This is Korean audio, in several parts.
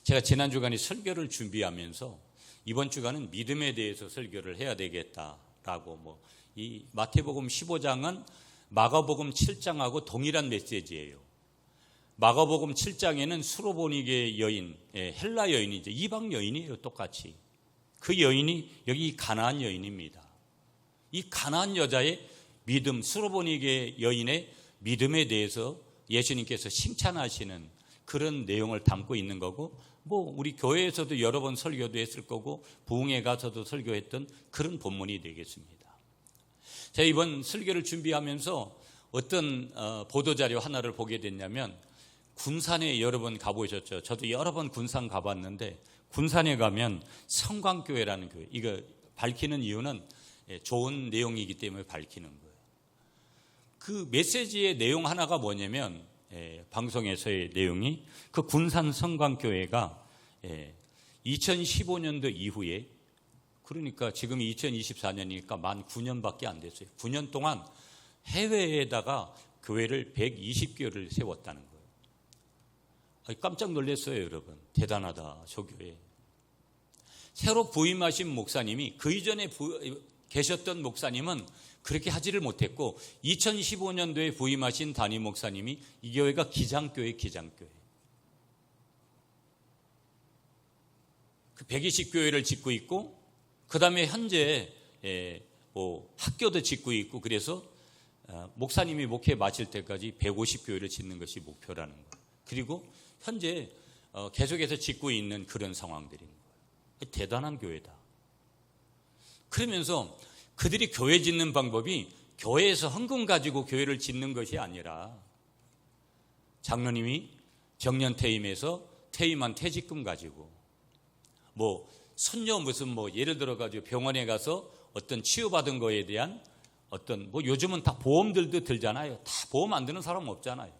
제가 지난 주간에 설교를 준비하면서 이번 주간은 믿음에 대해서 설교를 해야 되겠다라고 이 마태복음 15장은 마가복음 7장하고 동일한 메시지예요. 마가복음 7장에는 수로보니게 여인, 헬라 여인이죠. 이방 여인이에요. 똑같이. 그 여인이 여기 가나안 여인입니다. 이 가나안 여자의 믿음, 수로보니게 여인의 믿음에 대해서 예수님께서 칭찬하시는 그런 내용을 담고 있는 거고, 우리 교회에서도 여러 번 설교도 했을 거고 부흥회 가서도 설교했던 그런 본문이 되겠습니다. 제가 이번 설교를 준비하면서 어떤 보도자료 하나를 보게 됐냐면, 군산에 여러 번 가보셨죠? 저도 여러 번 군산 가봤는데, 군산에 가면 성광교회라는 교회, 이거 밝히는 이유는 좋은 내용이기 때문에 밝히는 거예요. 그 메시지의 내용 하나가 뭐냐면, 방송에서의 내용이 그 군산 성광교회가 2015년도 이후에, 그러니까 지금이 2024년이니까 만 9년밖에 안 됐어요. 9년 동안 해외에다가 교회를 120교회를 세웠다는 거예요. 깜짝 놀랐어요, 여러분. 대단하다, 저 교회. 새로 부임하신 목사님이, 그 이전에 계셨던 목사님은 그렇게 하지를 못했고, 2015년도에 부임하신 담임 목사님이 이 교회가 기장교회. 그 120교회를 짓고 있고, 그 다음에 현재 학교도 짓고 있고, 그래서 목사님이 목회 마칠 때까지 150교회를 짓는 것이 목표라는 거예요. 그리고 현재 계속해서 짓고 있는 그런 상황들인 거예요. 대단한 교회다. 그러면서 그들이 교회 짓는 방법이 교회에서 헌금 가지고 교회를 짓는 것이 아니라, 장로님이 정년 퇴임해서 퇴임한 퇴직금 가지고, 손녀 예를 들어 가지고 병원에 가서 어떤 치유받은 거에 대한 어떤 요즘은 다 보험들도 들잖아요. 다 보험 안 드는 사람 없잖아요.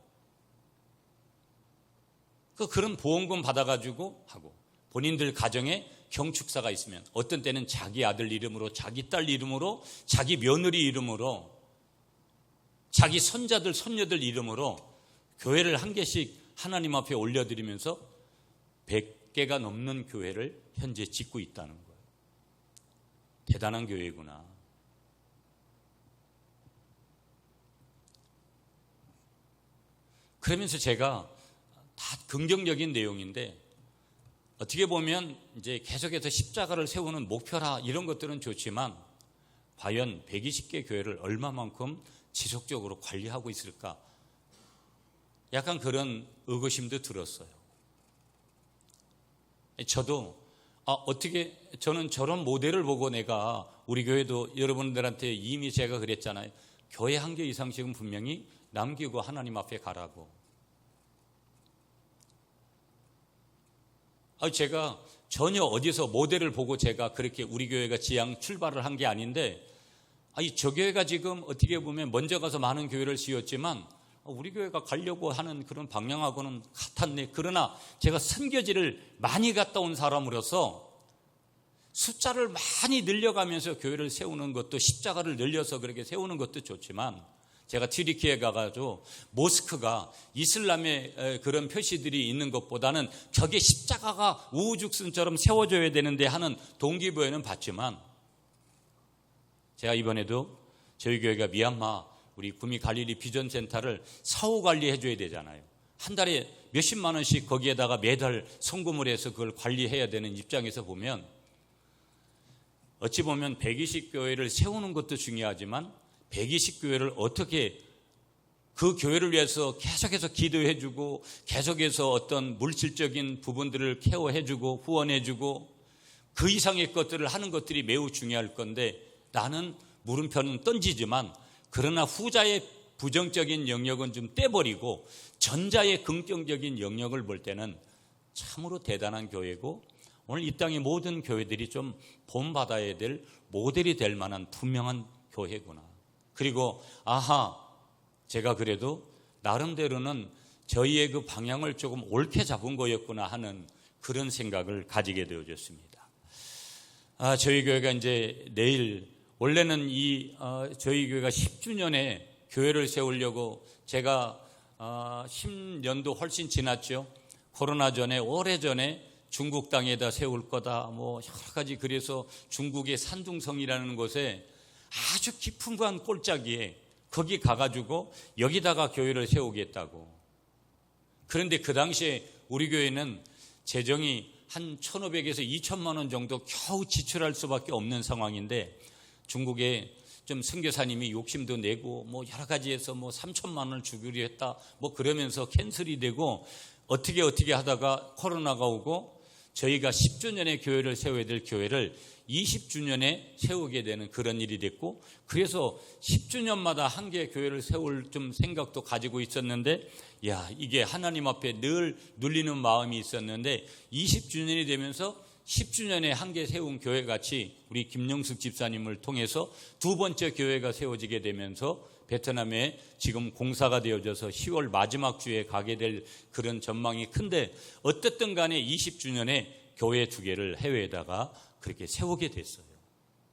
그런 보험금 받아가지고 하고, 본인들 가정에 경축사가 있으면 어떤 때는 자기 아들 이름으로, 자기 딸 이름으로, 자기 며느리 이름으로, 자기 손자들 손녀들 이름으로 교회를 한 개씩 하나님 앞에 올려드리면서 100개가 넘는 교회를 현재 짓고 있다는 거예요. 대단한 교회구나. 그러면서 제가 다 긍정적인 내용인데, 어떻게 보면 이제 계속해서 십자가를 세우는 목표라 이런 것들은 좋지만, 과연 120개 교회를 얼마만큼 지속적으로 관리하고 있을까? 약간 그런 의구심도 들었어요. 저도 저는 저런 모델을 보고 내가, 우리 교회도 여러분들한테 이미 제가 그랬잖아요. 교회 한 개 이상씩은 분명히 남기고 하나님 앞에 가라고. 제가 전혀 어디서 모델을 보고 제가 그렇게 우리 교회가 지향 출발을 한 게 아닌데, 저 교회가 지금 어떻게 보면 먼저 가서 많은 교회를 지었지만 우리 교회가 가려고 하는 그런 방향하고는 같았네. 그러나 제가 선교지를 많이 갔다 온 사람으로서 숫자를 많이 늘려가면서 교회를 세우는 것도, 십자가를 늘려서 그렇게 세우는 것도 좋지만, 제가 튀르키예에 가가지고 모스크가 이슬람의 그런 표시들이 있는 것보다는 저게 십자가가 우후죽순처럼 세워져야 되는데 하는 동기부여는 받지만, 제가 이번에도 저희 교회가 미얀마 우리 구미 갈릴리 비전센터를 사후 관리해 줘야 되잖아요. 한 달에 몇십만 원씩 거기에다가 매달 송금을 해서 그걸 관리해야 되는 입장에서 보면, 어찌 보면 120교회를 세우는 것도 중요하지만 120교회를 어떻게, 그 교회를 위해서 계속해서 기도해주고 계속해서 어떤 물질적인 부분들을 케어해주고 후원해주고 그 이상의 것들을 하는 것들이 매우 중요할 건데, 나는 물음표는 던지지만 그러나 후자의 부정적인 영역은 좀 떼버리고 전자의 긍정적인 영역을 볼 때는 참으로 대단한 교회고, 오늘 이 땅의 모든 교회들이 좀 본받아야 될 모델이 될 만한 분명한 교회구나. 그리고 제가 그래도 나름대로는 저희의 그 방향을 조금 옳게 잡은 거였구나 하는 그런 생각을 가지게 되어졌습니다. 저희 교회가 이제 내일, 원래는 저희 교회가 10주년에 교회를 세우려고, 제가 10년도 훨씬 지났죠. 코로나 전에, 오래전에 중국 땅에다 세울 거다, 뭐 여러 가지. 그래서 중국의 산둥성이라는 곳에 아주 깊은 꼴짜기에 거기 가가지고 여기다가 교회를 세우겠다고. 그런데 그 당시에 우리 교회는 재정이 한 1,500에서 2천만 원 정도 겨우 지출할 수밖에 없는 상황인데, 중국에 좀 선교사님이 욕심도 내고 뭐 여러 가지에서 뭐 3천만 원을 주기로 했다 뭐 그러면서 캔슬이 되고, 어떻게 하다가 코로나가 오고 저희가 10주년에 교회를 세워야 될 교회를 20주년에 세우게 되는 그런 일이 됐고, 그래서 10주년마다 한 개 교회를 세울 좀 생각도 가지고 있었는데, 이게 하나님 앞에 늘 눌리는 마음이 있었는데, 20주년이 되면서 10주년에 한 개 세운 교회 같이 우리 김영숙 집사님을 통해서 두 번째 교회가 세워지게 되면서 베트남에 지금 공사가 되어져서 10월 마지막 주에 가게 될 그런 전망이 큰데, 어쨌든 간에 20주년에 교회 두 개를 해외에다가 그렇게 세우게 됐어요.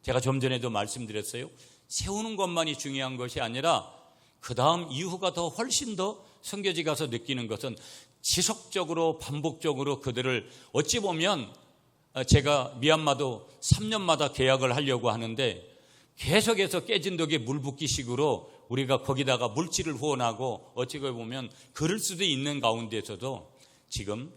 제가 좀 전에도 말씀드렸어요. 세우는 것만이 중요한 것이 아니라 그 다음 이후가 더 훨씬 더 선교지 가서 느끼는 것은 지속적으로 반복적으로 그들을, 어찌 보면 제가 미얀마도 3년마다 계약을 하려고 하는데 계속해서 깨진 덕에 물 붓기식으로 우리가 거기다가 물질을 후원하고 어찌 보면 그럴 수도 있는 가운데서도 지금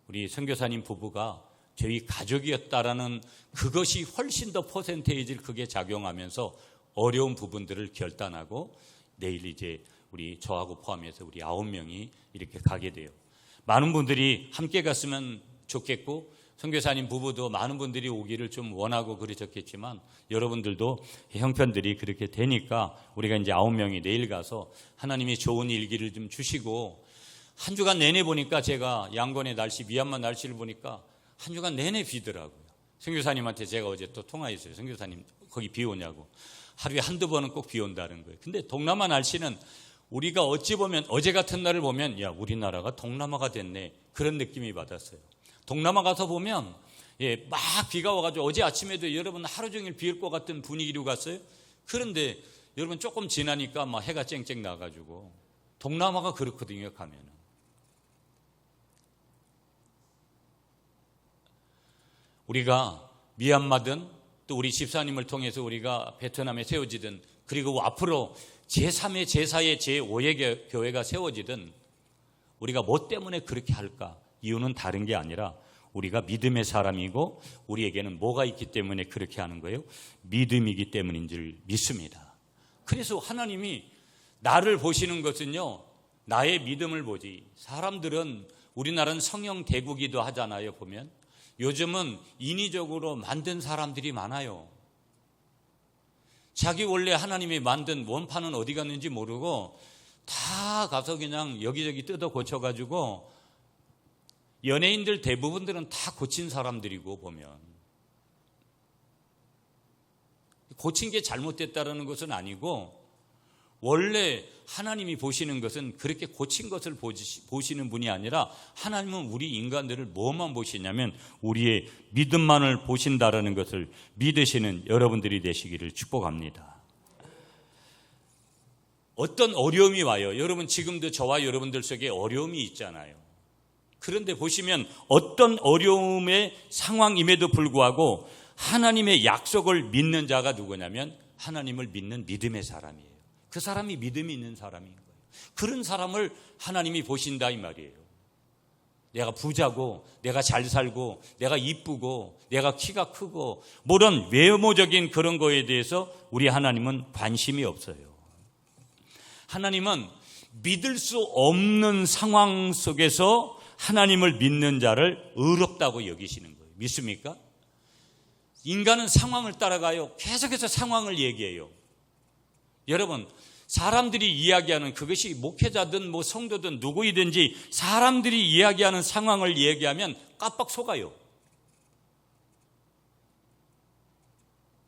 우리 선교사님 부부가 저희 가족이었다라는 그것이 훨씬 더 퍼센테이지를 크게 작용하면서 어려운 부분들을 결단하고 내일 이제 우리 저하고 포함해서 우리 9명이 이렇게 가게 돼요. 많은 분들이 함께 갔으면 좋겠고, 선교사님 부부도 많은 분들이 오기를 좀 원하고 그러셨겠지만, 여러분들도 형편들이 그렇게 되니까 우리가 이제 9명이 내일 가서 하나님이 좋은 일기를 좀 주시고, 한 주간 내내 보니까 제가 양곤의 날씨, 미얀마 날씨를 보니까 한 주간 내내 비더라고요. 선교사님한테 제가 어제 또 통화했어요. 선교사님 거기 비 오냐고. 하루에 한두 번은 꼭 비 온다는 거예요. 근데 동남아 날씨는 우리가 어찌 보면 어제 같은 날을 보면 우리나라가 동남아가 됐네, 그런 느낌이 받았어요. 동남아 가서 보면 막 비가 와가지고 어제 아침에도 여러분 하루 종일 비 올 것 같은 분위기로 갔어요. 그런데 여러분 조금 지나니까 막 해가 쨍쨍 나가지고, 동남아가 그렇거든요. 가면은 우리가 미얀마든 또 우리 집사님을 통해서 우리가 베트남에 세워지든, 그리고 앞으로 제3의 제4의 제5의 교회가 세워지든 우리가 뭐 때문에 그렇게 할까? 이유는 다른 게 아니라 우리가 믿음의 사람이고 우리에게는 뭐가 있기 때문에 그렇게 하는 거예요? 믿음이기 때문인 줄 믿습니다. 그래서 하나님이 나를 보시는 것은요, 나의 믿음을 보지. 사람들은, 우리나라는 성령 대국이기도 하잖아요. 보면 요즘은 인위적으로 만든 사람들이 많아요. 자기 원래 하나님이 만든 원판은 어디 갔는지 모르고 다 가서 그냥 여기저기 뜯어 고쳐가지고, 연예인들 대부분들은 다 고친 사람들이고, 보면 고친 게 잘못됐다는 것은 아니고, 원래 하나님이 보시는 것은 그렇게 고친 것을 보시는 분이 아니라, 하나님은 우리 인간들을 뭐만 보시냐면 우리의 믿음만을 보신다라는 것을 믿으시는 여러분들이 되시기를 축복합니다. 어떤 어려움이 와요. 여러분 지금도 저와 여러분들 속에 어려움이 있잖아요. 그런데 보시면 어떤 어려움의 상황임에도 불구하고 하나님의 약속을 믿는 자가 누구냐면 하나님을 믿는 믿음의 사람이에요. 그 사람이 믿음이 있는 사람인 거예요. 그런 사람을 하나님이 보신다 이 말이에요. 내가 부자고, 내가 잘 살고, 내가 이쁘고, 내가 키가 크고, 뭐런 외모적인 그런 거에 대해서 우리 하나님은 관심이 없어요. 하나님은 믿을 수 없는 상황 속에서 하나님을 믿는 자를 의롭다고 여기시는 거예요. 믿습니까? 인간은 상황을 따라가요. 계속해서 상황을 얘기해요. 여러분, 사람들이 이야기하는, 그것이 목회자든 뭐 성도든 누구이든지 사람들이 이야기하는 상황을 얘기하면 깜빡 속아요.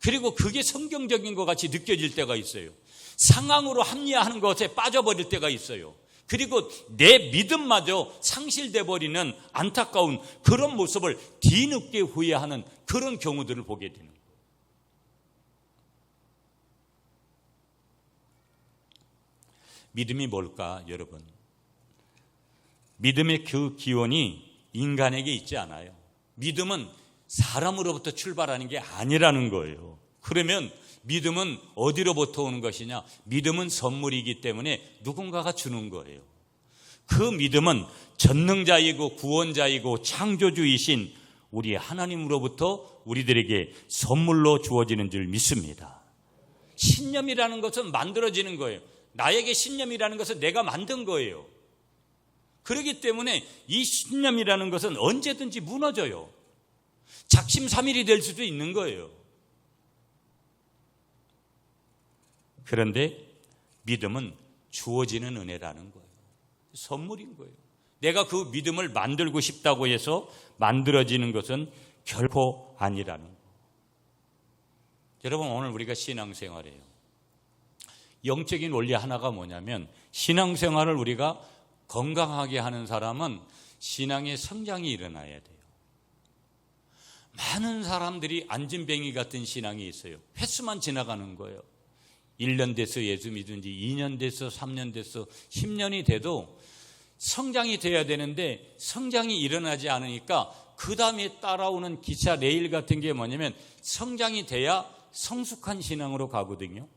그리고 그게 성경적인 것 같이 느껴질 때가 있어요. 상황으로 합리화하는 것에 빠져버릴 때가 있어요. 그리고 내 믿음마저 상실돼 버리는 안타까운 그런 모습을 뒤늦게 후회하는 그런 경우들을 보게 되는 거예요. 믿음이 뭘까, 여러분? 믿음의 그 기원이 인간에게 있지 않아요. 믿음은 사람으로부터 출발하는 게 아니라는 거예요. 그러면 믿음은 어디로부터 오는 것이냐? 믿음은 선물이기 때문에 누군가가 주는 거예요. 그 믿음은 전능자이고 구원자이고 창조주이신 우리 하나님으로부터 우리들에게 선물로 주어지는 줄 믿습니다. 신념이라는 것은 만들어지는 거예요. 나에게 신념이라는 것은 내가 만든 거예요. 그렇기 때문에 이 신념이라는 것은 언제든지 무너져요. 작심삼일이 될 수도 있는 거예요. 그런데 믿음은 주어지는 은혜라는 거예요. 선물인 거예요. 내가 그 믿음을 만들고 싶다고 해서 만들어지는 것은 결코 아니라는 거예요. 여러분, 오늘 우리가 신앙생활이에요. 영적인 원리 하나가 뭐냐면, 신앙생활을 우리가 건강하게 하는 사람은 신앙의 성장이 일어나야 돼요. 많은 사람들이 안진뱅이 같은 신앙이 있어요. 횟수만 지나가는 거예요. 1년 돼서 예수 믿은 지 2년 돼서 3년 돼서 10년이 돼도 성장이 돼야 되는데 성장이 일어나지 않으니까 그 다음에 따라오는 기차 레일 같은 게 뭐냐면 성장이 돼야 성숙한 신앙으로 가거든요.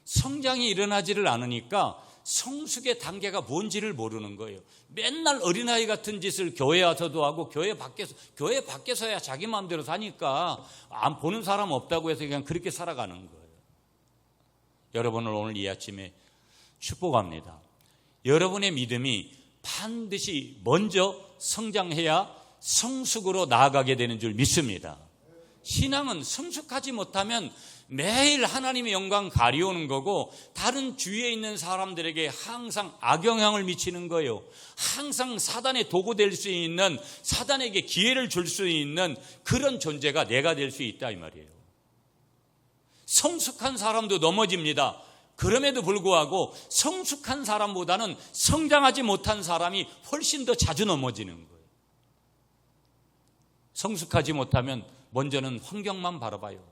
성장이 일어나지를 않으니까 성숙의 단계가 뭔지를 모르는 거예요. 맨날 어린아이 같은 짓을 교회 와서도 하고 교회 밖에서야 자기 마음대로 사니까 안 보는 사람 없다고 해서 그냥 그렇게 살아가는 거예요. 여러분을 오늘 이 아침에 축복합니다. 여러분의 믿음이 반드시 먼저 성장해야 성숙으로 나아가게 되는 줄 믿습니다. 신앙은 성숙하지 못하면 매일 하나님의 영광 가려오는 거고 다른 주위에 있는 사람들에게 항상 악영향을 미치는 거예요. 항상 사단의 도구 될 수 있는, 사단에게 기회를 줄 수 있는 그런 존재가 내가 될 수 있다 이 말이에요. 성숙한 사람도 넘어집니다. 그럼에도 불구하고 성숙한 사람보다는 성장하지 못한 사람이 훨씬 더 자주 넘어지는 거예요. 성숙하지 못하면 먼저는 환경만 바라봐요.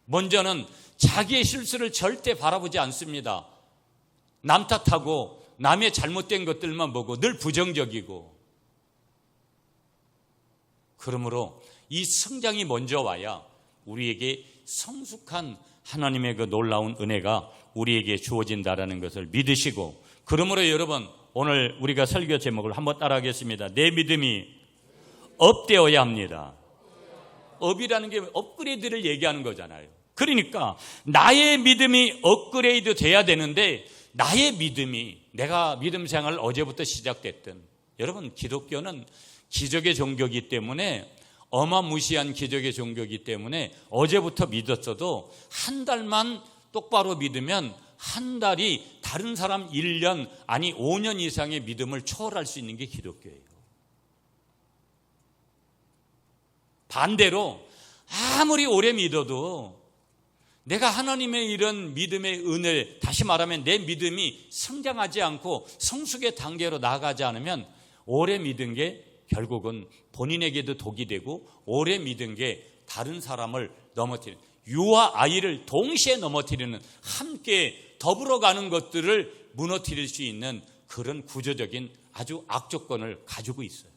먼저는 자기의 실수를 절대 바라보지 않습니다. 남 탓하고 남의 잘못된 것들만 보고 늘 부정적이고. 그러므로 이 성장이 먼저 와야 우리에게 성숙한 하나님의 그 놀라운 은혜가 우리에게 주어진다라는 것을 믿으시고, 그러므로 여러분 오늘 우리가 설교 제목을 한번 따라하겠습니다. 내 믿음이 업되어야 합니다. 업이라는 게 업그레이드를 얘기하는 거잖아요. 그러니까 나의 믿음이 업그레이드 돼야 되는데, 나의 믿음이, 내가 믿음 생활을 어제부터 시작됐든, 여러분 기독교는 기적의 종교이기 때문에, 어마무시한 기적의 종교이기 때문에 어제부터 믿었어도 한 달만 똑바로 믿으면 한 달이 다른 사람 1년 아니 5년 이상의 믿음을 초월할 수 있는 게 기독교예요. 반대로 아무리 오래 믿어도 내가 하나님의 이런 믿음의 은혜, 다시 말하면 내 믿음이 성장하지 않고 성숙의 단계로 나아가지 않으면 오래 믿은 게 결국은 본인에게도 독이 되고 오래 믿은 게 다른 사람을 넘어뜨리는, 유아 아이를 동시에 넘어뜨리는, 함께 더불어가는 것들을 무너뜨릴 수 있는 그런 구조적인 아주 악조건을 가지고 있어요.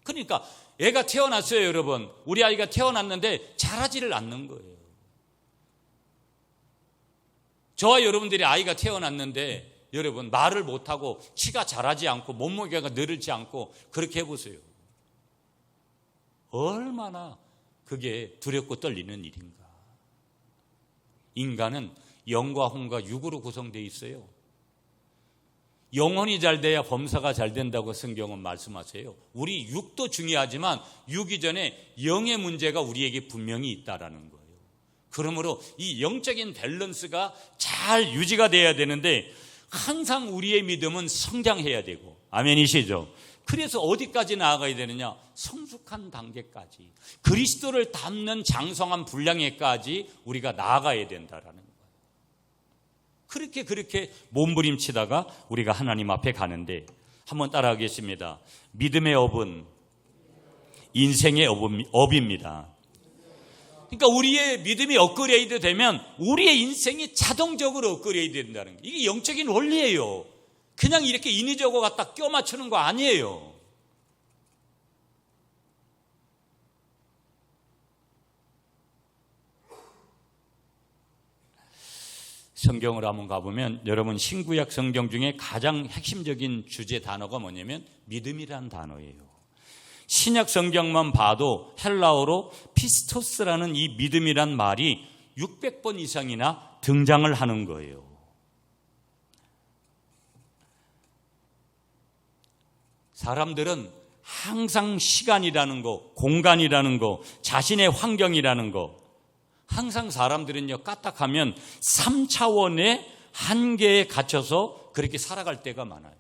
그러니까 애가 태어났어요. 여러분, 우리 아이가 태어났는데 자라지를 않는 거예요. 저와 여러분들이 아이가 태어났는데 여러분 말을 못하고 키가 자라지 않고 몸무게가 늘지 않고 그렇게 해보세요. 얼마나 그게 두렵고 떨리는 일인가. 인간은 영과 혼과 육으로 구성되어 있어요. 영혼이 잘 돼야 범사가 잘 된다고 성경은 말씀하세요. 우리 육도 중요하지만 육 이전에 영의 문제가 우리에게 분명히 있다라는 거예요. 그러므로 이 영적인 밸런스가 잘 유지가 돼야 되는데 항상 우리의 믿음은 성장해야 되고, 아멘이시죠? 그래서 어디까지 나아가야 되느냐? 성숙한 단계까지, 그리스도를 닮는 장성한 분량에까지 우리가 나아가야 된다라는 거예요. 그렇게 몸부림치다가 우리가 하나님 앞에 가는데, 한번 따라하겠습니다. 믿음의 업은 인생의 업입니다. 그러니까 우리의 믿음이 업그레이드 되면 우리의 인생이 자동적으로 업그레이드 된다는 거예요. 이게 영적인 원리예요. 그냥 이렇게 인위적으로 갖다 껴 맞추는 거 아니에요. 성경을 한번 가보면 여러분 신구약 성경 중에 가장 핵심적인 주제 단어가 뭐냐면 믿음이라는 단어예요. 신약 성경만 봐도 헬라어로 피스토스라는 이 믿음이란 말이 600번 이상이나 등장을 하는 거예요. 사람들은 항상 시간이라는 거, 공간이라는 거, 자신의 환경이라는 거, 항상 사람들은요 까딱하면 3차원의 한계에 갇혀서 그렇게 살아갈 때가 많아요.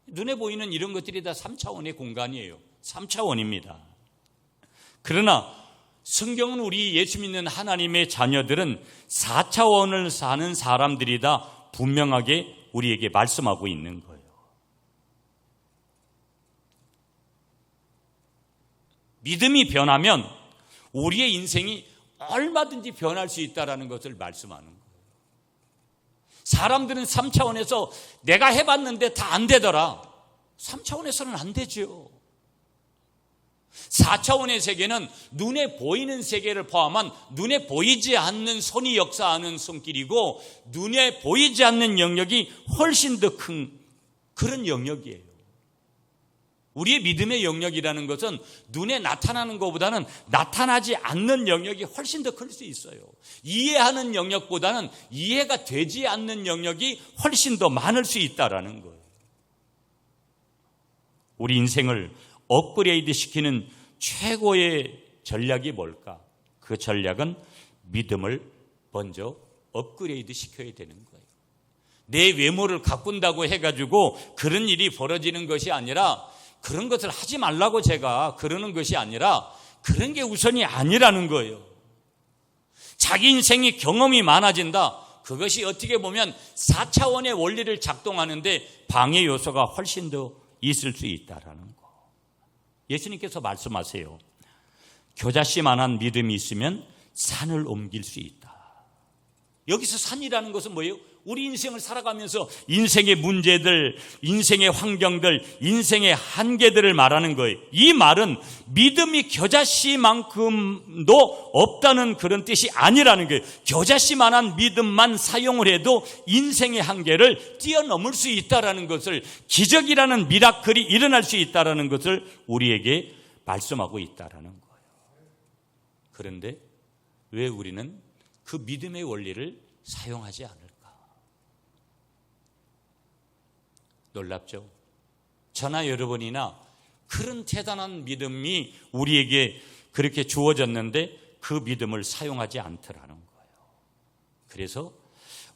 눈에 보이는 이런 것들이 다 3차원의 공간이에요. 3차원입니다. 그러나 성경은 우리 예수 믿는 하나님의 자녀들은 4차원을 사는 사람들이다 분명하게 우리에게 말씀하고 있는 거예요. 믿음이 변하면 우리의 인생이 얼마든지 변할 수 있다는 것을 말씀하는 거예요. 사람들은 3차원에서 내가 해봤는데 다 안 되더라. 3차원에서는 안 되죠. 4차원의 세계는 눈에 보이는 세계를 포함한 눈에 보이지 않는 손이 역사하는 손길이고 눈에 보이지 않는 영역이 훨씬 더 큰 그런 영역이에요. 우리의 믿음의 영역이라는 것은 눈에 나타나는 것보다는 나타나지 않는 영역이 훨씬 더 클 수 있어요. 이해하는 영역보다는 이해가 되지 않는 영역이 훨씬 더 많을 수 있다는 거예요. 우리 인생을 업그레이드 시키는 최고의 전략이 뭘까? 그 전략은 믿음을 먼저 업그레이드 시켜야 되는 거예요. 내 외모를 가꾼다고 해가지고 그런 일이 벌어지는 것이 아니라 그런 것을 하지 말라고 제가 그러는 것이 아니라 그런 게 우선이 아니라는 거예요. 자기 인생이 경험이 많아진다. 그것이 어떻게 보면 4차원의 원리를 작동하는데 방해 요소가 훨씬 더 있을 수 있다라는 거. 예수님께서 말씀하세요. 겨자씨만한 믿음이 있으면 산을 옮길 수 있다. 여기서 산이라는 것은 뭐예요? 우리 인생을 살아가면서 인생의 문제들, 인생의 환경들, 인생의 한계들을 말하는 거예요. 이 말은 믿음이 겨자씨만큼도 없다는 그런 뜻이 아니라는 거예요. 겨자씨만한 믿음만 사용을 해도 인생의 한계를 뛰어넘을 수 있다는 것을, 기적이라는 미라클이 일어날 수 있다는 것을 우리에게 말씀하고 있다는 거예요. 그런데 왜 우리는 그 믿음의 원리를 사용하지 않을까? 놀랍죠? 저나 여러분이나 그런 대단한 믿음이 우리에게 그렇게 주어졌는데 그 믿음을 사용하지 않더라는 거예요. 그래서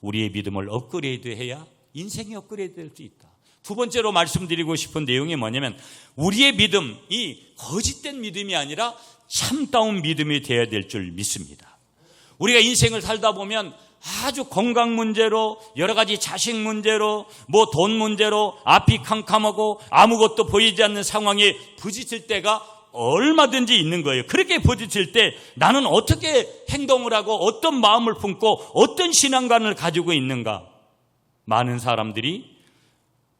우리의 믿음을 업그레이드해야 인생이 업그레이드 될 수 있다. 두 번째로 말씀드리고 싶은 내용이 뭐냐면 우리의 믿음이 거짓된 믿음이 아니라 참다운 믿음이 되어야 될 줄 믿습니다. 우리가 인생을 살다 보면 아주 건강 문제로 여러 가지 자식 문제로 돈 문제로 앞이 캄캄하고 아무것도 보이지 않는 상황에 부딪힐 때가 얼마든지 있는 거예요. 그렇게 부딪힐 때 나는 어떻게 행동을 하고 어떤 마음을 품고 어떤 신앙관을 가지고 있는가? 많은 사람들이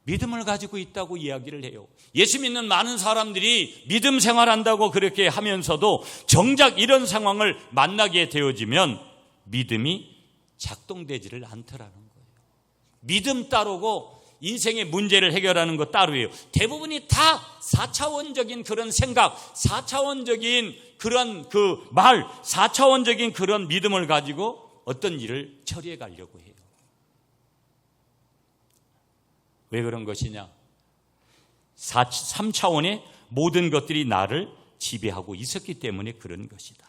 믿음을 가지고 있다고 이야기를 해요. 예수 믿는 많은 사람들이 믿음 생활한다고 그렇게 하면서도 정작 이런 상황을 만나게 되어지면 믿음이 작동되지를 않더라는 거예요. 믿음 따르고 인생의 문제를 해결하는 것 따로예요. 대부분이 다 4차원적인 그런 생각, 4차원적인 그런 그 말, 4차원적인 그런 믿음을 가지고 어떤 일을 처리해 가려고 해요. 왜 그런 것이냐? 3차원의 모든 것들이 나를 지배하고 있었기 때문에 그런 것이다.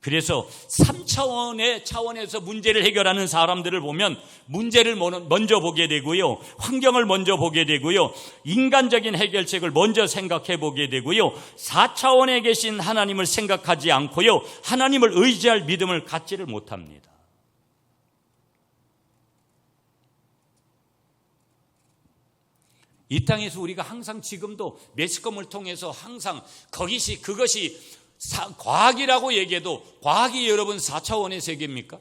그래서 3차원의 차원에서 문제를 해결하는 사람들을 보면 문제를 먼저 보게 되고요. 환경을 먼저 보게 되고요. 인간적인 해결책을 먼저 생각해 보게 되고요. 4차원에 계신 하나님을 생각하지 않고요. 하나님을 의지할 믿음을 갖지를 못합니다. 이 땅에서 우리가 항상 지금도 매스컴을 통해서 항상 그것이 과학이라고 얘기해도 과학이 여러분 4차원의 세계입니까?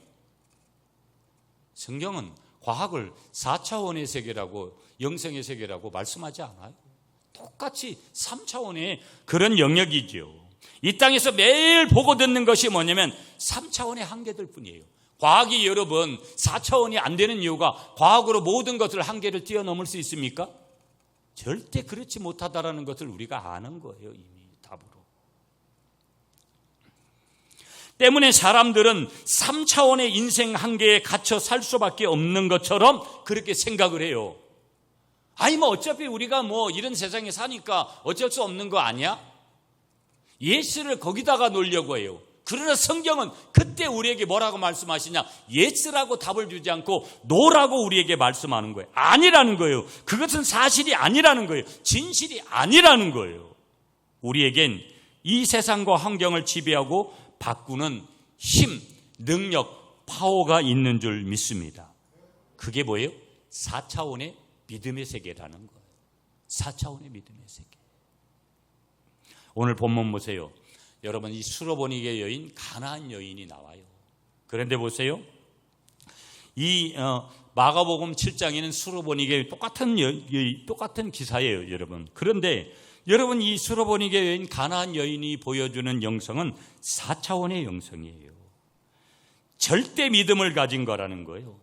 성경은 과학을 4차원의 세계라고 영성의 세계라고 말씀하지 않아요. 똑같이 3차원의 그런 영역이죠. 이 땅에서 매일 보고 듣는 것이 뭐냐면 3차원의 한계들 뿐이에요. 과학이 여러분 4차원이 안 되는 이유가 과학으로 모든 것을 한계를 뛰어넘을 수 있습니까? 절대 그렇지 못하다라는 것을 우리가 아는 거예요. 이미 답으로. 때문에 사람들은 3차원의 인생 한계에 갇혀 살 수밖에 없는 것처럼 그렇게 생각을 해요. 아니 뭐 어차피 우리가 뭐 이런 세상에 사니까 어쩔 수 없는 거 아니야? 예스를 거기다가 놓으려고 해요. 그러나 성경은 그때 우리에게 뭐라고 말씀하시냐? 예스라고 답을 주지 않고 노라고 우리에게 말씀하는 거예요. 아니라는 거예요. 그것은 사실이 아니라는 거예요. 진실이 아니라는 거예요. 우리에겐 이 세상과 환경을 지배하고 바꾸는 힘, 능력, 파워가 있는 줄 믿습니다. 그게 뭐예요? 4차원의 믿음의 세계라는 거예요. 4차원의 믿음의 세계. 오늘 본문 보세요. 여러분 이 수로보니게 여인 가나안 여인이 나와요. 그런데 보세요. 이 마가복음 7장에는 수로보니게 똑같은 기사예요, 여러분. 그런데 여러분 이 수로보니게 여인 가나안 여인이 보여주는 영성은 4차원의 영성이에요. 절대 믿음을 가진 거라는 거예요.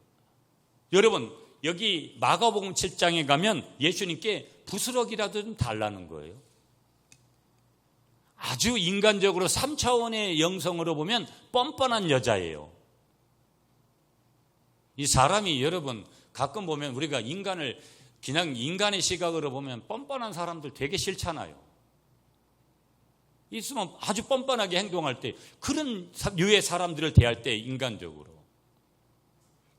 여러분 여기 마가복음 7장에 가면 예수님께 부스러기라도 좀 달라는 거예요. 아주 인간적으로 3차원의 영성으로 보면 뻔뻔한 여자예요. 이 사람이 여러분 가끔 보면 우리가 인간을 그냥 인간의 시각으로 보면 뻔뻔한 사람들 되게 싫잖아요. 있으면 아주 뻔뻔하게 행동할 때 그런 유의 사람들을 대할 때 인간적으로.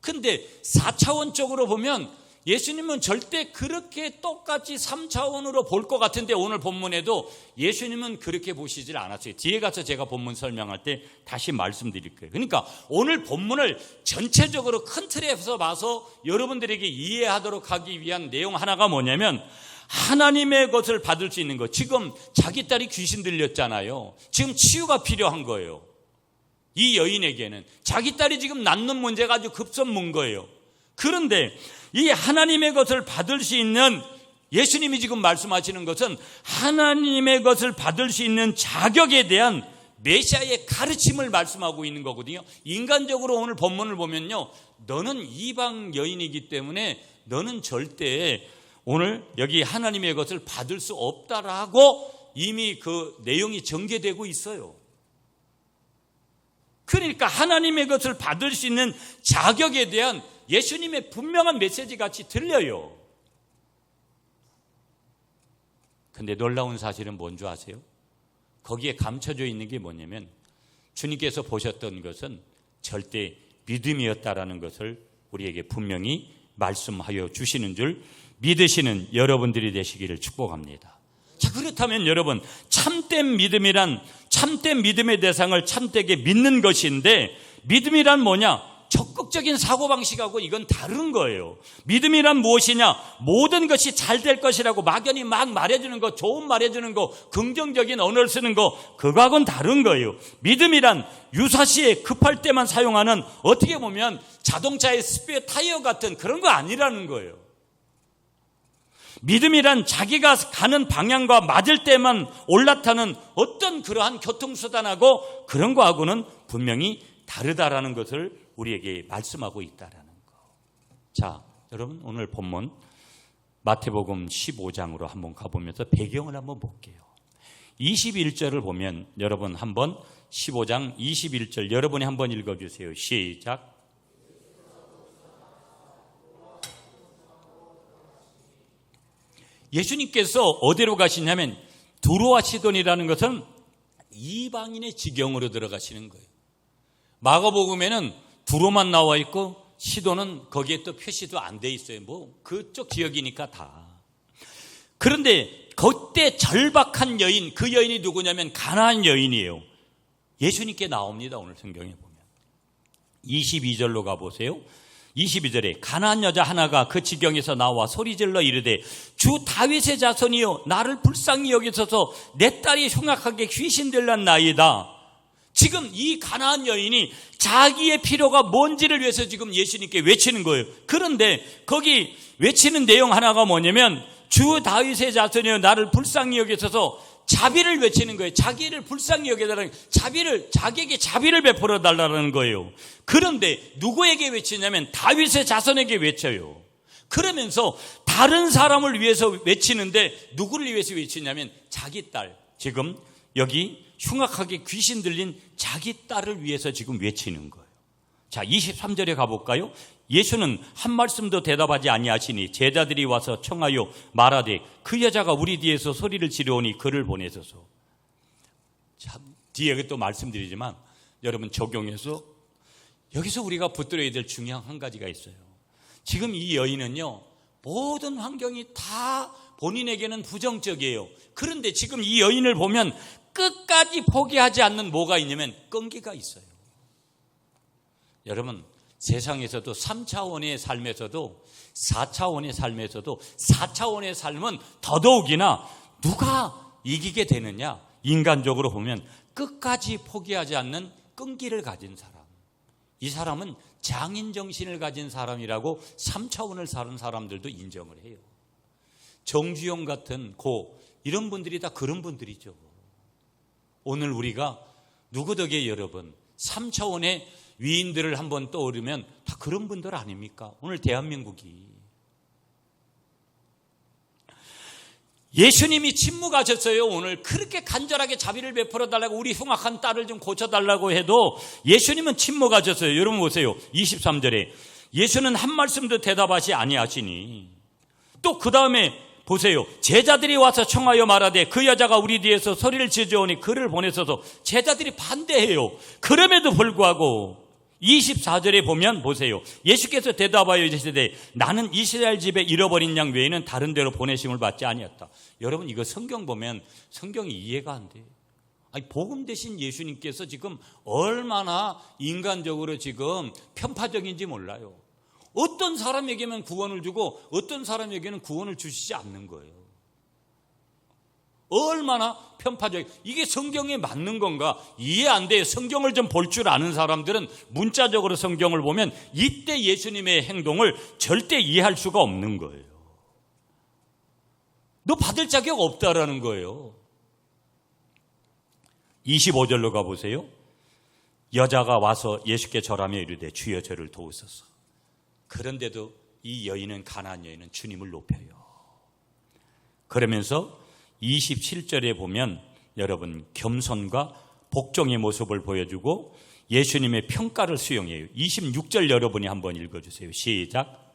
근데 4차원적으로 보면 예수님은 절대 그렇게 똑같이 3차원으로 볼 것 같은데 오늘 본문에도 예수님은 그렇게 보시질 않았어요. 뒤에 가서 제가 본문 설명할 때 다시 말씀드릴 거예요. 그러니까 오늘 본문을 전체적으로 큰 틀에서 봐서 여러분들에게 이해하도록 하기 위한 내용 하나가 뭐냐면 하나님의 것을 받을 수 있는 것. 지금 자기 딸이 귀신 들렸잖아요. 지금 치유가 필요한 거예요. 이 여인에게는 자기 딸이 지금 낳는 문제가 아주 급선무인 거예요. 그런데 이 하나님의 것을 받을 수 있는 예수님이 지금 말씀하시는 것은 하나님의 것을 받을 수 있는 자격에 대한 메시아의 가르침을 말씀하고 있는 거거든요. 인간적으로 오늘 본문을 보면요, 너는 이방 여인이기 때문에 너는 절대 오늘 여기 하나님의 것을 받을 수 없다라고 이미 그 내용이 전개되고 있어요. 그러니까 하나님의 것을 받을 수 있는 자격에 대한 예수님의 분명한 메시지 같이 들려요. 근데 놀라운 사실은 뭔지 아세요? 거기에 감춰져 있는 게 뭐냐면 주님께서 보셨던 것은 절대 믿음이었다라는 것을 우리에게 분명히 말씀하여 주시는 줄 믿으시는 여러분들이 되시기를 축복합니다. 자, 그렇다면 여러분, 참된 믿음이란 참된 믿음의 대상을 참되게 믿는 것인데 믿음이란 뭐냐? 적극적인 사고방식하고 이건 다른 거예요. 믿음이란 무엇이냐? 모든 것이 잘 될 것이라고 막연히 막 말해주는 거, 좋은 말해주는 거, 긍정적인 언어를 쓰는 거, 그거하고는 다른 거예요. 믿음이란 유사시에 급할 때만 사용하는 어떻게 보면 자동차의 스페어 타이어 같은 그런 거 아니라는 거예요. 믿음이란 자기가 가는 방향과 맞을 때만 올라타는 어떤 그러한 교통수단하고 그런 거하고는 분명히 다르다라는 것을 우리에게 말씀하고 있다라는 거. 자, 여러분 오늘 본문 마태복음 15장으로 한번 가보면서 배경을 한번 볼게요. 21절을 보면 여러분 한번 15장 21절 여러분이 한번 읽어주세요. 시작. 예수님께서 어디로 가시냐면 두로와 시돈이라는 것은 이방인의 지경으로 들어가시는 거예요. 마가복음에는 두로만 나와 있고 시돈은 거기에 또 표시도 안 돼 있어요. 뭐 그쪽 지역이니까 다. 그런데 그때 절박한 여인, 그 여인이 누구냐면 가나안 여인이에요. 예수님께 나옵니다. 오늘 성경에 보면 22절로 가보세요. 22절에 가나안 여자 하나가 그 지경에서 나와 소리질러 이르되 주 다윗의 자손이여 나를 불쌍히 여기소서 내 딸이 흉악하게 귀신들난 나이다. 지금 이 가나안 여인이 자기의 필요가 뭔지를 위해서 지금 예수님께 외치는 거예요. 그런데 거기 외치는 내용 하나가 뭐냐면 주 다윗의 자손이여 나를 불쌍히 여기소서 자비를 외치는 거예요. 자기를 불쌍히 여겨달라는, 자기에게 자비를 베풀어 달라는 거예요. 그런데 누구에게 외치냐면 다윗의 자손에게 외쳐요. 그러면서 다른 사람을 위해서 외치는데 누구를 위해서 외치냐면 자기 딸, 지금 여기 흉악하게 귀신 들린 자기 딸을 위해서 지금 외치는 거예요. 자, 23절에 가볼까요? 예수는 한 말씀도 대답하지 아니하시니 제자들이 와서 청하여 말하되 그 여자가 우리 뒤에서 소리를 지르오니 그를 보내소서. 참, 뒤에 또 말씀드리지만 여러분 적용해서 여기서 우리가 붙들어야 될 중요한 한 가지가 있어요. 지금 이 여인은요, 모든 환경이 다 본인에게는 부정적이에요. 그런데 지금 이 여인을 보면 끝까지 포기하지 않는 뭐가 있냐면 끈기가 있어요. 여러분, 세상에서도 3차원의 삶에서도 4차원의 삶에서도 4차원의 삶은 더더욱이나 누가 이기게 되느냐? 인간적으로 보면 끝까지 포기하지 않는 끈기를 가진 사람. 이 사람은 장인 정신을 가진 사람이라고 3차원을 사는 사람들도 인정을 해요. 정주영 같은 이런 분들이 다 그런 분들이죠. 오늘 우리가 누구 덕에 여러분 3차원의 위인들을 한번 떠오르면 다 그런 분들 아닙니까? 오늘 대한민국이. 예수님이 침묵하셨어요. 오늘 그렇게 간절하게 자비를 베풀어 달라고, 우리 흉악한 딸을 좀 고쳐달라고 해도 예수님은 침묵하셨어요. 여러분 보세요. 23절에 예수는 한 말씀도 대답하시 아니하시니, 또 그 다음에 보세요. 제자들이 와서 청하여 말하되 그 여자가 우리 뒤에서 소리를 지르오니 그를 보내소서. 제자들이 반대해요. 그럼에도 불구하고 24절에 보면 보세요. 예수께서 대답하여 이르시되 나는 이스라엘 집에 잃어버린 양 외에는 다른 데로 보내심을 받지 아니었다. 여러분, 이거 성경 보면 성경이 이해가 안 돼요. 아니, 복음 대신 예수님께서 지금 얼마나 인간적으로 지금 편파적인지 몰라요. 어떤 사람에게만 구원을 주고 어떤 사람에게는 구원을 주시지 않는 거예요. 얼마나 편파적, 이게 성경에 맞는 건가 이해 안 돼요. 성경을 좀 볼 줄 아는 사람들은 문자적으로 성경을 보면 이때 예수님의 행동을 절대 이해할 수가 없는 거예요. 너 받을 자격 없다라는 거예요. 25절로 가보세요. 여자가 와서 예수께 절하며 이르되 주여 저를 도우소서. 그런데도 이 여인은, 가나안 여인은 주님을 높여요. 그러면서 27절에 보면 여러분 겸손과 복종의 모습을 보여주고 예수님의 평가를 수용해요. 26절 여러분이 한번 읽어주세요. 시작.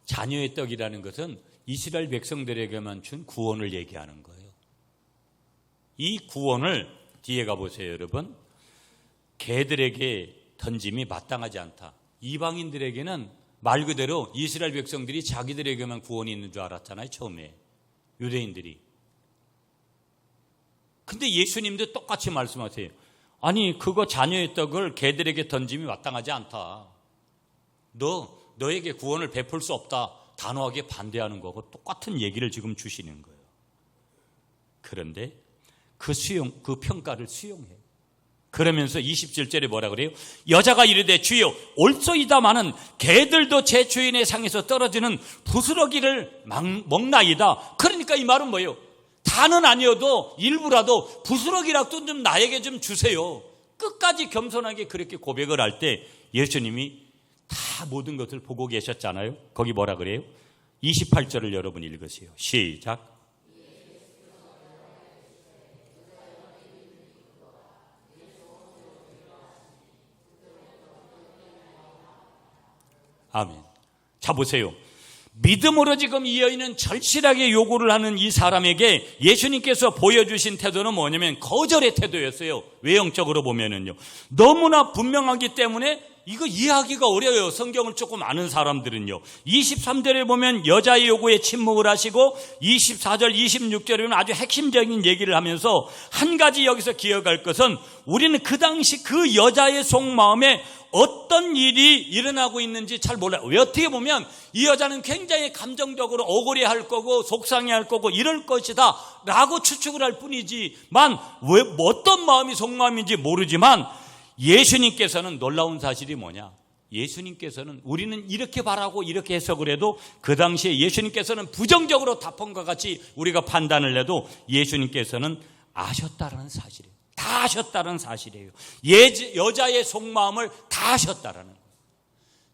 자녀의 떡이라는 것은 이스라엘 백성들에게만 준 구원을 얘기하는 거예요. 이 구원을 뒤에 가보세요. 여러분, 개들에게 던짐이 마땅하지 않다. 이방인들에게는 말 그대로 이스라엘 백성들이 자기들에게만 구원이 있는 줄 알았잖아요. 처음에 유대인들이. 근데 예수님도 똑같이 말씀하세요. 아니, 그거 자녀의 떡을 개들에게 던짐이 마땅하지 않다. 너에게 구원을 베풀 수 없다. 단호하게 반대하는 거고 똑같은 얘기를 지금 주시는 거예요. 그런데 그 평가를 수용해요. 그러면서 27절에 뭐라 그래요? 여자가 이르되 주여 올소이다마는 개들도 제 주인의 상에서 떨어지는 부스러기를 먹나이다. 그러니까 이 말은 뭐예요? 다는 아니어도 일부라도 부스러기라도 좀 나에게 좀 주세요. 끝까지 겸손하게 그렇게 고백을 할 때 예수님이 다 모든 것을 보고 계셨잖아요. 거기 뭐라 그래요? 28절을 여러분 읽으세요. 시작. 아멘. 자, 보세요. 믿음으로 지금 이 여인은 절실하게 요구를 하는 이 사람에게 예수님께서 보여주신 태도는 뭐냐면 거절의 태도였어요. 외형적으로 보면은요. 너무나 분명하기 때문에 이거 이해하기가 어려워요. 성경을 조금 아는 사람들은요. 23절에 보면 여자의 요구에 침묵을 하시고 24절, 26절에는 아주 핵심적인 얘기를 하면서 한 가지 여기서 기억할 것은 우리는 그 당시 그 여자의 속마음에 어떤 일이 일어나고 있는지 잘 몰라요. 왜 어떻게 보면 이 여자는 굉장히 감정적으로 억울해할 거고 속상해할 거고 이럴 것이다 라고 추측을 할 뿐이지만 왜 어떤 마음이 속마음인지 모르지만 예수님께서는 놀라운 사실이 뭐냐? 예수님께서는 우리는 이렇게 바라고 이렇게 해석을 해도 그 당시에 예수님께서는 부정적으로 답한과 같이 우리가 판단을 해도 예수님께서는 아셨다라는 사실이에요. 다 아셨다는 사실이에요. 여자의 속마음을 다 아셨다라는 거예요.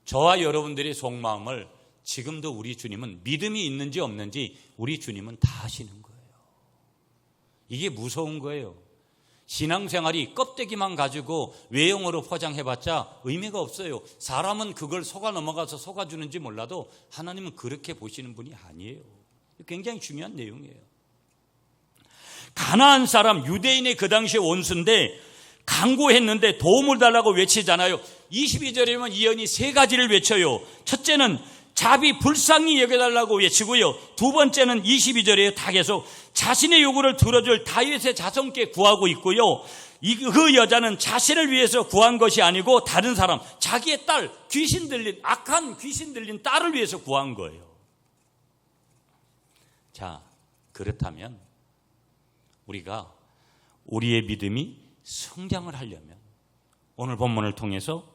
저와 여러분들의 속마음을 지금도 우리 주님은 믿음이 있는지 없는지 우리 주님은 다 아시는 거예요. 이게 무서운 거예요. 신앙생활이 껍데기만 가지고 외형으로 포장해봤자 의미가 없어요. 사람은 그걸 속아 넘어가서 속아주는지 몰라도 하나님은 그렇게 보시는 분이 아니에요. 굉장히 중요한 내용이에요. 가나안 사람 유대인의 그 당시에 원수인데 강구했는데 도움을 달라고 외치잖아요. 22절에 보면 이 여인이 세 가지를 외쳐요. 첫째는 자비 불쌍히 여겨달라고 외치고요. 두 번째는 22절에 다 계속 자신의 요구를 들어줄 다윗의 자손께 구하고 있고요. 그 여자는 자신을 위해서 구한 것이 아니고 다른 사람, 자기의 딸, 악한 귀신 들린 딸을 위해서 구한 거예요. 자, 그렇다면 우리가 우리의 믿음이 성장을 하려면 오늘 본문을 통해서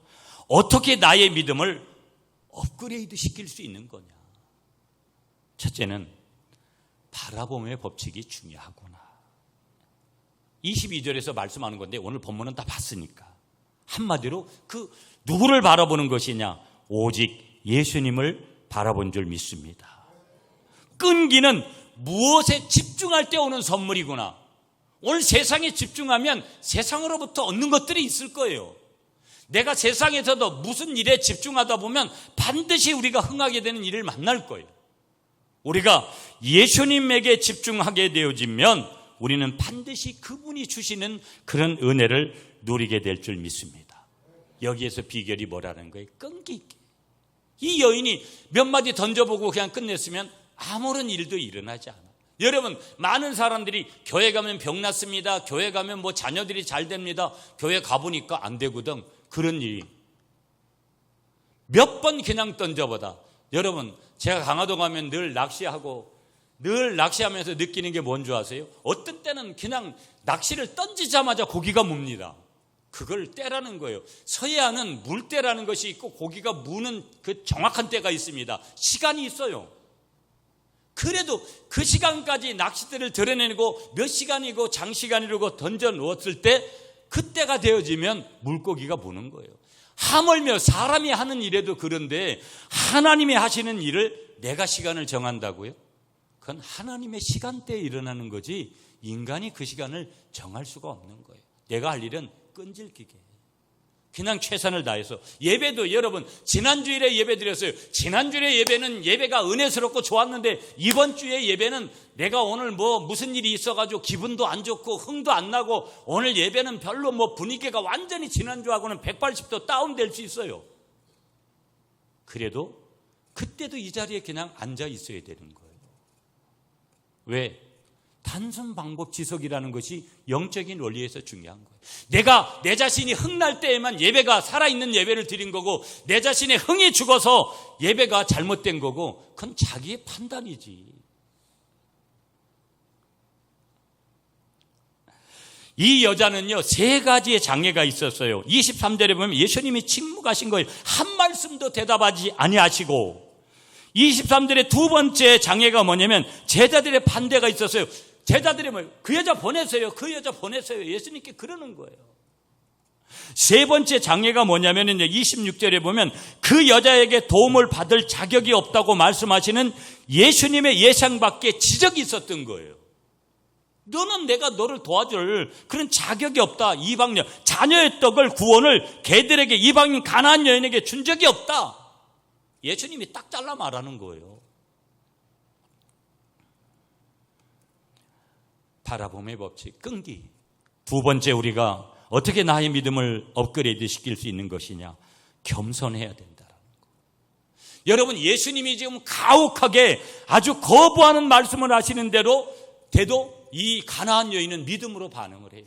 어떻게 나의 믿음을 업그레이드 시킬 수 있는 거냐. 첫째는 바라봄의 법칙이 중요하구나. 22절에서 말씀하는 건데 오늘 본문은 다 봤으니까 한마디로 그 누구를 바라보는 것이냐, 오직 예수님을 바라본 줄 믿습니다. 끈기는 무엇에 집중할 때 오는 선물이구나. 오늘 세상에 집중하면 세상으로부터 얻는 것들이 있을 거예요. 내가 세상에서도 무슨 일에 집중하다 보면 반드시 우리가 흥하게 되는 일을 만날 거예요. 우리가 예수님에게 집중하게 되어지면 우리는 반드시 그분이 주시는 그런 은혜를 누리게 될 줄 믿습니다. 여기에서 비결이 뭐라는 거예요? 끈기 있게. 이 여인이 몇 마디 던져보고 그냥 끝냈으면 아무런 일도 일어나지 않아요. 여러분, 많은 사람들이 교회 가면 병 났습니다. 교회 가면 뭐 자녀들이 잘 됩니다. 교회 가보니까 안 되거든. 그런 일이 몇 번 그냥 던져보다. 여러분, 제가 강화도 가면 늘 낚시하면서 느끼는 게 뭔 줄 아세요? 어떤 때는 그냥 낚시를 던지자마자 고기가 뭅니다. 그걸 때라는 거예요. 서해안은 물때라는 것이 있고 고기가 무는 그 정확한 때가 있습니다. 시간이 있어요. 그래도 그 시간까지 낚싯대를 드러내고 몇 시간이고 장시간이라고 던져 놓았을 때 그때가 되어지면 물고기가 무는 거예요. 하물며 사람이 하는 일에도 그런데 하나님이 하시는 일을 내가 시간을 정한다고요? 그건 하나님의 시간대에 일어나는 거지 인간이 그 시간을 정할 수가 없는 거예요. 내가 할 일은 끈질기게 그냥 최선을 다해서. 예배도 여러분 지난주일에 예배 드렸어요. 지난주에 예배는 예배가 은혜스럽고 좋았는데 이번 주에 예배는 내가 오늘 뭐 무슨 일이 있어가지고 기분도 안 좋고 흥도 안 나고 오늘 예배는 별로 뭐 분위기가 완전히 지난주하고는 180도 다운될 수 있어요. 그래도 그때도 이 자리에 그냥 앉아 있어야 되는 거예요. 왜? 단순 방법 지속이라는 것이 영적인 원리에서 중요한 거예요. 내가 내 자신이 흥날 때에만 예배가 살아있는 예배를 드린 거고 내 자신의 흥이 죽어서 예배가 잘못된 거고 그건 자기의 판단이지. 이 여자는요 3가지의 장애가 있었어요. 23절에 보면 예수님이 침묵하신 거예요. 한 말씀도 대답하지 아니하시고. 23절의 두 번째 장애가 뭐냐면 제자들의 반대가 있었어요. 제자들이 뭐예요? 그 여자 보내세요. 그 여자 보내세요. 예수님께 그러는 거예요. 세 번째 장애가 뭐냐면 26절에 보면 그 여자에게 도움을 받을 자격이 없다고 말씀하시는 예수님의 예상밖에 지적이 있었던 거예요. 너는 내가 너를 도와줄 그런 자격이 없다. 이방인 자녀의 떡을 구원을 걔들에게 이방인 가나안 여인에게 준 적이 없다. 예수님이 딱 잘라 말하는 거예요. 바라봄의 법칙, 끈기. 두 번째 우리가 어떻게 나의 믿음을 업그레이드 시킬 수 있는 것이냐? 겸손해야 된다는 거. 여러분 예수님이 지금 가혹하게 아주 거부하는 말씀을 하시는 대로 돼도 이 가나안 여인은 믿음으로 반응을 해요.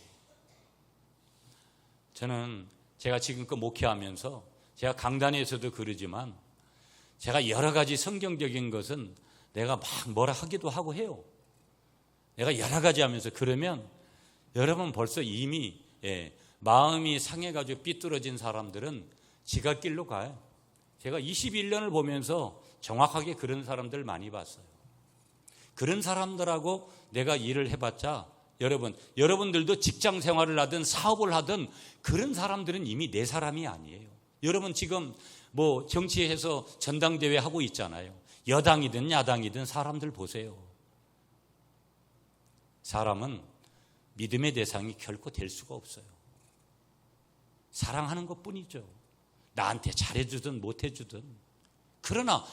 저는 제가 지금껏 목회하면서 제가 강단에서도 그러지만 제가 여러 가지 성경적인 것은 내가 막 뭐라 하기도 하고 해요. 내가 여러 가지 하면서 그러면 여러분 벌써 이미 마음이 상해가지고 삐뚤어진 사람들은 지가 길로 가요. 제가 21년을 보면서 정확하게 그런 사람들 많이 봤어요. 그런 사람들하고 내가 일을 해봤자 여러분들도 직장 생활을 하든 사업을 하든 그런 사람들은 이미 내 사람이 아니에요. 여러분 지금 뭐 정치에서 전당대회 하고 있잖아요. 여당이든 야당이든 사람들 보세요. 사람은 믿음의 대상이 결코 될 수가 없어요. 사랑하는 것뿐이죠. 나한테 잘해주든 못해주든. 그러나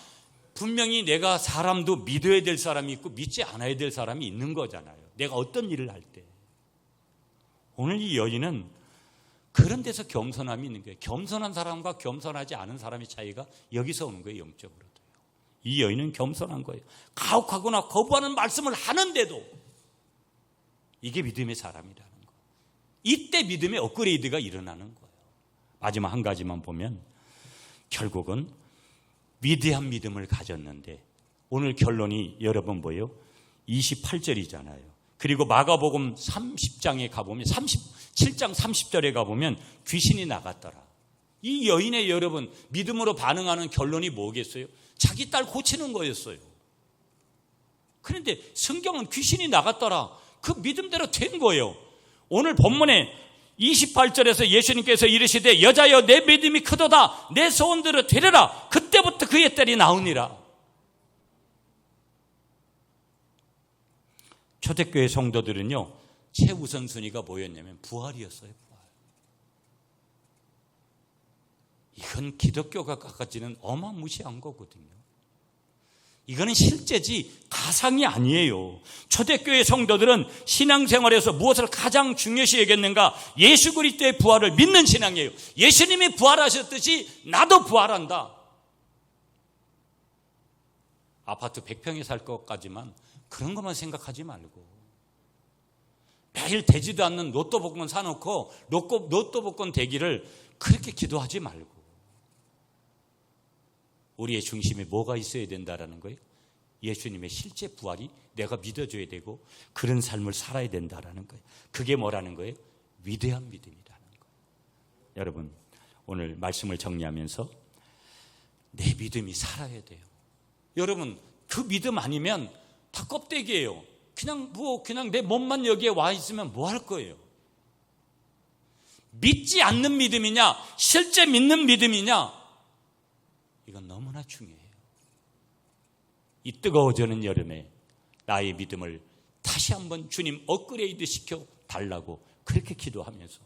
분명히 내가 사람도 믿어야 될 사람이 있고 믿지 않아야 될 사람이 있는 거잖아요. 내가 어떤 일을 할 때. 오늘 이 여인은 그런 데서 겸손함이 있는 거예요. 겸손한 사람과 겸손하지 않은 사람의 차이가 여기서 오는 거예요. 영적으로도요. 이 여인은 겸손한 거예요. 가혹하거나 거부하는 말씀을 하는데도 이게 믿음의 사람이라는 거예요. 이때 믿음의 업그레이드가 일어나는 거예요. 마지막 한 가지만 보면 결국은 위대한 믿음을 가졌는데 오늘 결론이 여러분 뭐예요? 28절이잖아요. 그리고 마가복음 30장에 가보면 37장 30절에 가보면 귀신이 나갔더라. 이 여인의 여러분 믿음으로 반응하는 결론이 뭐겠어요? 자기 딸 고치는 거였어요. 그런데 성경은 귀신이 나갔더라. 그 믿음대로 된 거예요. 오늘 본문에 28절에서 예수님께서 이르시되 여자여 내 믿음이 크도다 내 소원대로 되리라. 그때부터 그의 딸이 나으니라. 초대교회 성도들은요 최우선순위가 뭐였냐면 부활이었어요. 부활. 이건 기독교가 가지는 어마무시한 거거든요. 이거는 실제지 가상이 아니에요. 초대교회 성도들은 신앙생활에서 무엇을 가장 중요시 여겼는가? 예수 그리스도의 부활을 믿는 신앙이에요. 예수님이 부활하셨듯이 나도 부활한다. 아파트 100평에 살 것까지만 그런 것만 생각하지 말고 매일 되지도 않는 로또 복권 사놓고 로또 복권 되기를 그렇게 기도하지 말고 우리의 중심에 뭐가 있어야 된다라는 거예요? 예수님의 실제 부활이 내가 믿어줘야 되고 그런 삶을 살아야 된다라는 거예요. 그게 뭐라는 거예요? 위대한 믿음이라는 거예요. 여러분 오늘 말씀을 정리하면서 내 믿음이 살아야 돼요. 여러분 그 믿음 아니면 다 껍데기예요. 그냥 내 몸만 여기에 와 있으면 뭐 할 거예요? 믿지 않는 믿음이냐 실제 믿는 믿음이냐 이건 너무나 중요해요. 이 뜨거워지는 여름에 나의 믿음을 다시 한번 주님 업그레이드 시켜 달라고 그렇게 기도하면서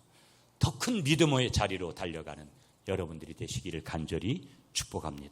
더 큰 믿음의 자리로 달려가는 여러분들이 되시기를 간절히 축복합니다.